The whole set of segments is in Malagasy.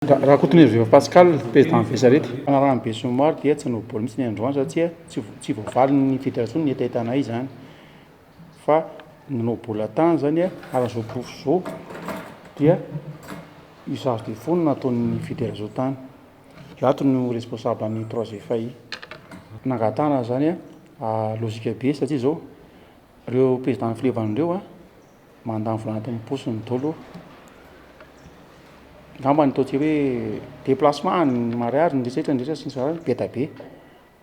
Raha koton'ery Pascal président Vesarety anarahany be somary dia tsy noboly mihitsy ny androany satria tsy voavaly ny fédération ny etaetana izy zany fa nobola tany zany ary zao profo zao dia usage de fonds nataon'ny fédération tany io ato no responsable ny 3FAI nangatana zany logika be satria zao reo président filevan'ireo mandany volana tamy posiny dolo ngamba ny ataontsika hoe déplacement ny mariage ny resetra sy ny sarany beta be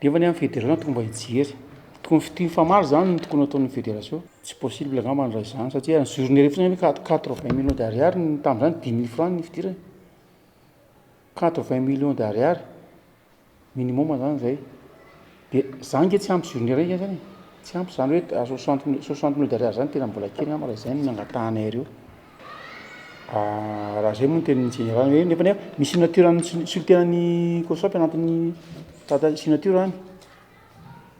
nefa ny amin'ny fédération tokony mba hijery tokony fifamary zany ny tokony ataon'ny fédération tsy possible ngamba ny raha izany satria ny journée rehefa zany 80 millions d'ariary ny tamin'izany 10 000 francs ny fidirany 80 millions d'ariary minimum zany zay de zany nge tsy ampy journée raiky zany tsy ampy zany hoe 60 millions d'ariary zany tena mbola kely ngamba raha izay ny nangatanay reo raha zay moa ny tenin'ny général hoe nefa misy signature sultenan'ny COSOP anatin'ny tata signature any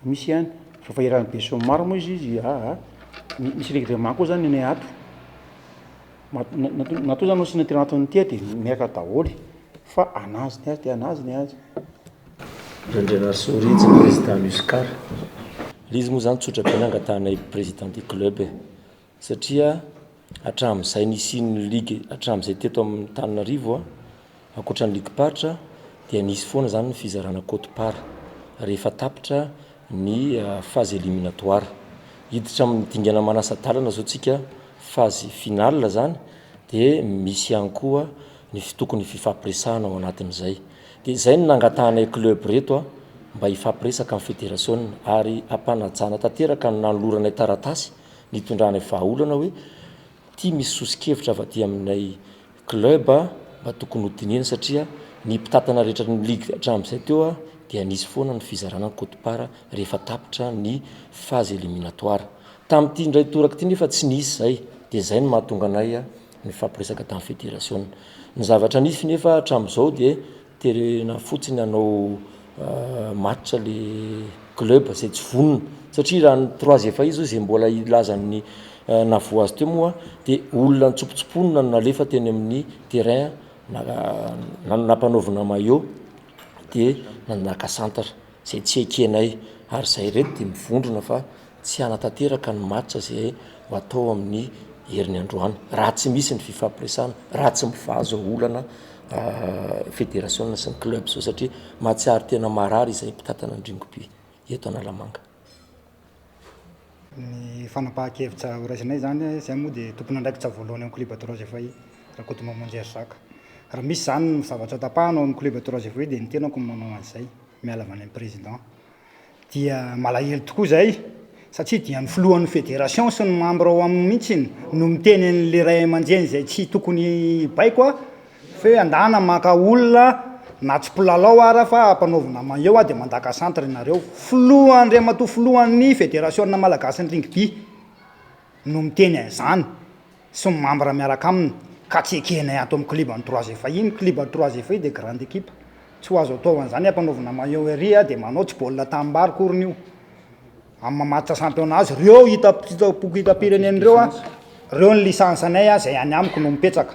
misy ihany fa faheran'ny be somary moa izy misy règlement koa zany ny ato natao zany signature anatin'ny tia de miaraka daholy fa anazy ny azy de anazy ny azy Andrenar Sorijy ny président Muscar izy moa zany tsotra be nangatanay président du club satria hatramin'izay nisy ny ligue hatramin'izay teto amin'ny Tananarivo ankoatran'ny ligue paritra dia nisy foana zany ny fizarana côte part rehefa tapitra ny phase éliminatoire hiditra amin'ny dingana manasa-dalana zao tsika phase finale zany dia misy ihany koa ny tokony fifampiresahana ao anatin'izay dia izay ny nangatanay club reto mba hifampiresaka amin'ny fédération ary ampanajana tanteraka ny nanoloranay taratasy nitondranay vahaolana hoe ty misy sosikevitra avaty aminay club mba tokony ho dinina satria ny mpitatana rehetra ny ligue hatramin'izay teo dia nisy foana ny fizarana ny côte part rehefa tapitra ny phase éliminatoire tamin'ity indray toraka ity nefa tsy nisy zay dia zay ny mahatonga anay ny fampiresaka tamin'ny fédération ny zavatra nisy nefa hatramin'izao dia terena fotsiny hanao match le club zay tsy vonona satria raha ny 3FAI zao zay mbola ilazan'ny navoazy teo moa dia olona nitsopotsoponina no nalefa teny amin'ny terrain nampanaovina maillot dia nanaka centre zay tsy ekenay ary zay reto dia mivondrona fa tsy hanatanteraka ny match zay ho atao amin'ny herin'ny androany raha tsy misy ny fifampiresahana raha tsy mivazo olana fédération sy ny club zao satria mahatsiary tena marary izay mpitatana andringoby eto Analamanga. Ny fanapahan-kevitra horaisinay zany zay moa dia tompony andraikitra voalohany amin'ny club 3FAI raha koto mamonjy zaka raha misy zany ny zavatra tapahanao amin'ny club 3FAI dia ny tenako manao an'izay miala avy any amin'ny président dia malahelo tokoa zay satria dia ny filohan'ny fédération sy ny membre ao amin'ny mihitsiny no miteny an'le ray aman-dreny zay tsy tokony baiko fa andana maka olona na tsy mpilalao ara fa ampanaovina maillot dia mandaka centre ianareo filohan Andriamatoa filohan'ny fédération malagasy ny rugby no miteny an'izany sy ny membre miaraka aminy ka tsy ekenay ato amin'ny club ny 3FAI ny club 3FAI dia grande équipe tsy ho azo atao an'izany ampanaovina maillot ery dia manao tsy baolina tambary koriny io amin'ny mamatitra championnat azy reo boky hitam-pirenen'ireo reo ny lisansanay zay any amiko no mipetraka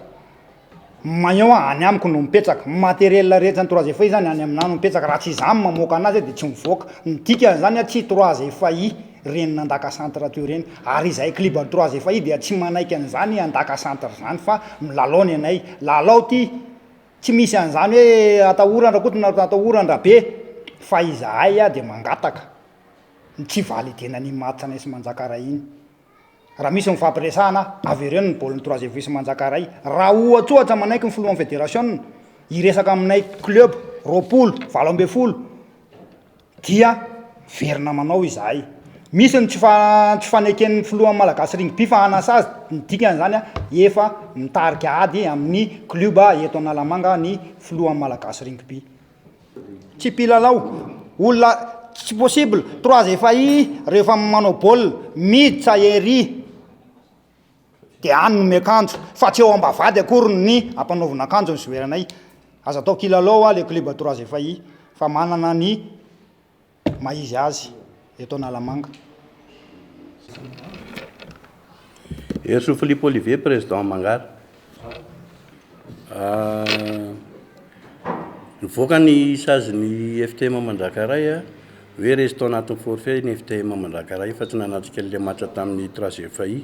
maillot any amiko no mipetraka matériel rehetra ny 3FAI zany any aminah no mipetraka raha tsy izany mamoaka anazy dia tsy mivoaka ny dikany zany tsy 3FAI reny nandaka centre teo reny ary izay club 3FAI dia tsy manaiky an'izany andaka centre zany fa milalao ny anay lalao ty tsy misy an'izany hoe atahorana raha koa atahorana be fa izahay dia mangataka tsy validenany match anay sy manjakaray iny raha misy mifampiresahana avereo ny baoliny 3FAI sy manjakaray raha ohatsohatra manaiky ny filohan'ny fédération iresaka aminay club 20 dia verina manao izahay misy ny tsy faneken'ny filohan'ny malagasy rugby fa hanasa azy ny dikany zany efa mitarika ady amin'ny club eto Analamanga ny filohan'ny malagasy rugby tsy mpilalao olona tsy possible 3FAI rehefa manao baolina miditra ery dia any no miakanjo fa tsy eo ambavady akory ny ampanaovina akanjo ny joueuranay aza atao kilalao le club 3FAI fa manana ny maizy azy eto Analamanga. Erso Philippe Olivier président Mangara Nivoaka ny sazy ny FTM Mandrakaray a hoe resy tao anatin'ny forfait ny FTM Mandrakaray fa tsy nanatrika le matcha tamin'ny 3 FAI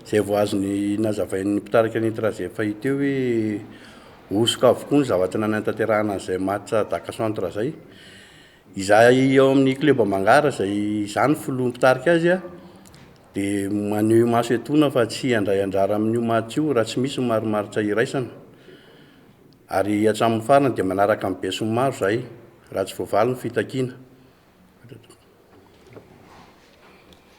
zay vao azony nazavain'ny mpitarika ny 3 FAI teo hoe osoka avokoa ny zavatra nanantanterahana an'izay matcha Daka Centre zay. Izahay eo amin'ny club Mangara zay zany foloa mpitarika azy a dia maneho maso etona fa tsy handray anjara amin'io match io raha tsy misy maromaritra iraisana. Ary hatramin'ny farany dia manaraka amin'ny besinimaro zahay raha tsy voavaly ny fitakiana.